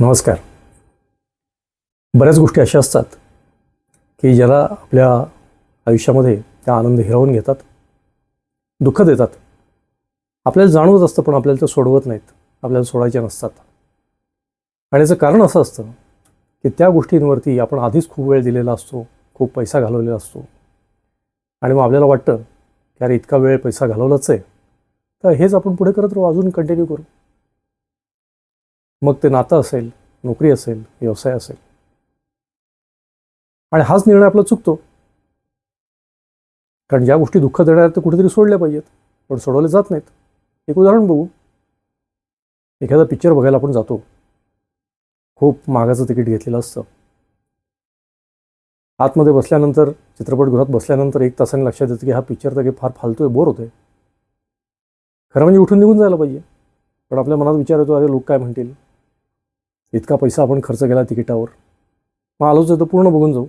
नमस्कार. बऱ्याच गोष्टी अशा असतात की ज्याला आपल्या आयुष्यामध्ये त्या आनंद हिरावून घेतात, दुःख देतात. आपल्याला जाणवत असतं पण आपल्याला ते सोडवत नाहीत, आपल्याला सोडायचे नसतात. आणि याचं कारण असं असतं की त्या गोष्टींवरती आपण आधीच खूप वेळ दिलेला असतो, खूप पैसा घालवलेला असतो. आणि मग आपल्याला वाटतं की अरे इतका वेळ पैसा घालवलाच आहे, तर हेच आपण पुढे करत राहू, अजून कंटिन्यू करू. मग ते नातं असेल, नोकरी असेल, व्यवसाय असेल. आणि हाच निर्णय आपला चुकतो, कारण ज्या गोष्टी दुःख देणार आहेत ते कुठेतरी सोडल्या पाहिजेत, पण सोडवले जात नाहीत. एक उदाहरण बघू. एखादा पिक्चर बघायला आपण जातो, खूप महागाचं तिकीट घेतलेलं असतं. आतमध्ये बसल्यानंतर, चित्रपटगृहात बसल्यानंतर 1 तासाने लक्षात येतं की हा पिक्चर तर काही फार फालतू आहे, बोर होतोय. खरं म्हणजे उठून निघून जायला पाहिजे, पण आपल्या मनात विचार येतो, अरे लोक काय म्हणतील, इतका पैसा आपण खर्च केला तिकिटावर, मग आलोच आहे तर पूर्ण बघून जाऊ.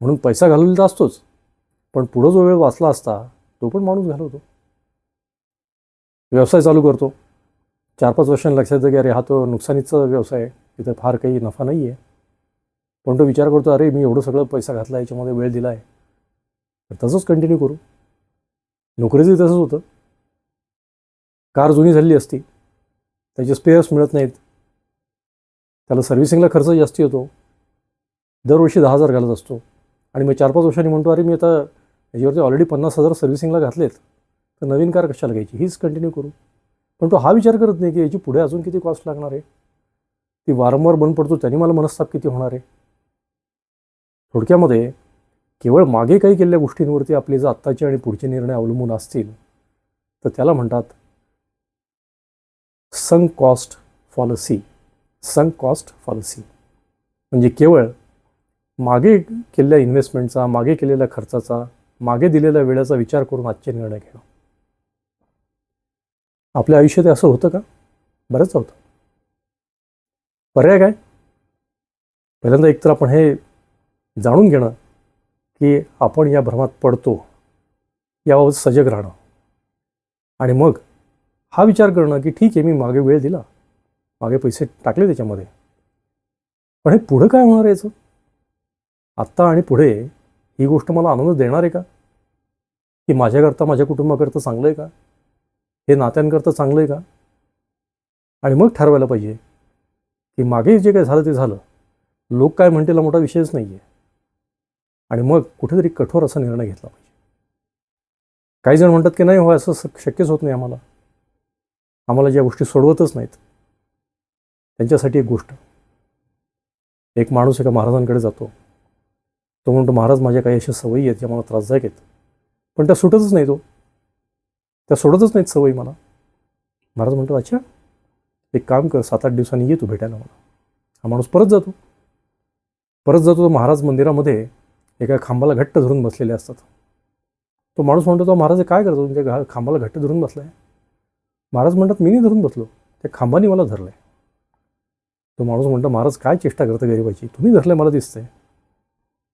म्हणून पैसा घालवलेला तर असतोच, पण पुढं जो वेळ वाचला असता तो पण माणूस घालवतो. व्यवसाय चालू करतो, 4-5 वर्षांनी लक्षात येतं की अरे हा तो नुकसानीचा व्यवसाय आहे, तिथे फार काही नफा नाही आहे. पण तो विचार करतो, अरे मी एवढं सगळं पैसा घातला, याच्यामध्ये वेळ दिला आहे, तर तसंच कंटिन्यू करू. नोकरीचंही तसंच होतं. कार जुनी झालेली असती, त्याचे स्पेअर्स मिळत नाहीत, त्याला सर्व्हिसिंगला खर्च जास्ती येतो, दरवर्षी 10,000 घालत असतो. आणि मग 4-5 वर्षांनी म्हणतो, अरे मी आता याच्यावरती ऑलरेडी 50,000 सर्व्हिसिंगला घातलेत, तर नवीन कार कशाला घ्यायची, हीच कंटिन्यू करू. पण तो हा विचार करत नाही की याची पुढे अजून किती कॉस्ट लागणार आहे, ती वारंवार बंद पडतो त्यांनी मला मनस्ताप किती होणार आहे. थोडक्यामध्ये केवळ मागे काही केलेल्या गोष्टींवरती आपले जर आत्ताचे आणि पुढचे निर्णय अवलंबून असतील, तर त्याला म्हणतात संक कॉस्ट फॉलसी. संक कॉस्ट फॉलसी म्हणजे केवळ मागे केलेल्या इन्व्हेस्टमेंटचा, मागे केलेल्या खर्चाचा, मागे दिलेल्या वेळेचा विचार करून आजचे निर्णय घेणं. आपल्या आयुष्यात असं होतं का? बरंच होतं. पर्याय काय? पहिल्यांदा एकतर आपण हे जाणून घेणं की आपण या भ्रमात पडतो, याबाबत सजग राहणं. आणि मग हा विचार करणं की ठीक आहे, मी मागे वेळ दिला, मागे पैसे टाकले त्याच्यामध्ये, पण हे पुढं काय होणार आहे याचं? आत्ता आणि पुढे ही गोष्ट मला आनंद देणार आहे का? की माझ्याकरता, माझ्या कुटुंबाकरता चांगलं आहे का? हे नात्यांकरता चांगलं आहे का? आणि मग ठरवायला पाहिजे की मागे जे काय झालं ते झालं, लोक काय म्हणतील हा मोठा विषयच नाही आहे. आणि मग कुठेतरी कठोर असा निर्णय घेतला पाहिजे. काही जण म्हणतात की नाही हो, असं शक्यच होत नाही आम्हाला ज्या गोष्टी सोडवतच नाहीत. त्यांच्यासाठी एक गोष्ट. एक माणूस एका महाराजांकडे जातो. तो म्हणतो, महाराज माझ्या काही अशा सवयी आहेत ज्या मला त्रासदायक आहेत, पण त्या सुटतच नाही, त्या सोडतच नाहीत सवयी मला. महाराज म्हणतो, अच्छा एक काम कर, 7-8 दिवसांनी ये तू भेटायला मला. हा माणूस परत जातो. तो महाराज मंदिरामध्ये एका खांबाला घट्ट धरून बसलेले असतात. तो माणूस म्हणतो, तो महाराज काय करतो, तुमच्या खांबाला घट्ट धरून बसलाय? महाराज म्हणतात, मी नाही धरून बसलो, त्या खांबाने मला धरलंय. तो माणूस म्हणतो, महाराज काय चेष्टा करतं गरिबाची, तुम्ही धरलंय मला दिसतंय.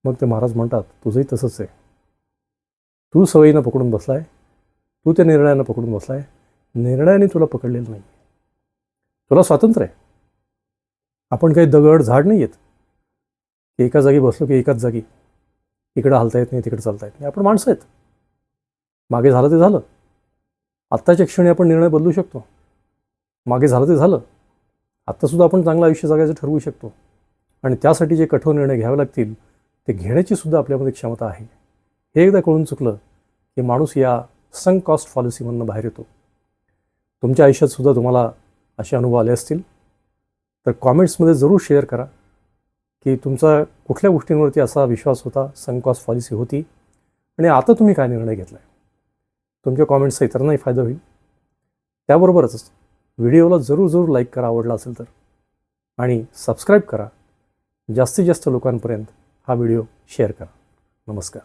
मग ते महाराज म्हणतात, तुझंही तसंच आहे. तू सवयीनं पकडून बसलाय, तू त्या निर्णयानं पकडून बसलाय, निर्णयाने तुला पकडलेलं नाही. तुला स्वातंत्र्य आहे. आपण काही दगड झाड नाही आहेत की एका जागी बसलो की एकाच जागी, इकडं हालता येत नाही, तिकडे चालता येत नाही. आपण माणसं आहेत. मागे झालं ते झालं. आत्ताच्या क्षणी आपण निर्णय बदलू शकतो. मागे झालं ते झालं. आत्तासुद्धा आपण चांगलं आयुष्य जगायचं ठरवू शकतो. आणि त्यासाठी जे कठोर निर्णय घ्यावे लागतील ते घेण्याची सुद्धा आपल्यामध्ये क्षमता आहे. हे एकदा कळून चुकलं की माणूस या संक कॉस्ट फॉलिसीमधून बाहेर येतो. तुमच्या आयुष्यात सुद्धा तुम्हाला असे अनुभव आले असतील तर कॉमेंट्समध्ये जरूर शेअर करा की तुमचा कुठल्या गोष्टींवरती असा विश्वास होता, संक कॉस्ट पॉलिसी होती, आणि आता तुम्ही काय निर्णय घेतला आहे. तुमच्या कॉमेंट्सचा इतरांनाही फायदा होईल. त्याबरोबरच व्हिडिओला जरूर लाईक करा आवडला असेल तर, आणि सबस्क्राईब करा. जास्तीत जास्त लोकांपर्यंत हा व्हिडिओ शेअर करा. नमस्कार.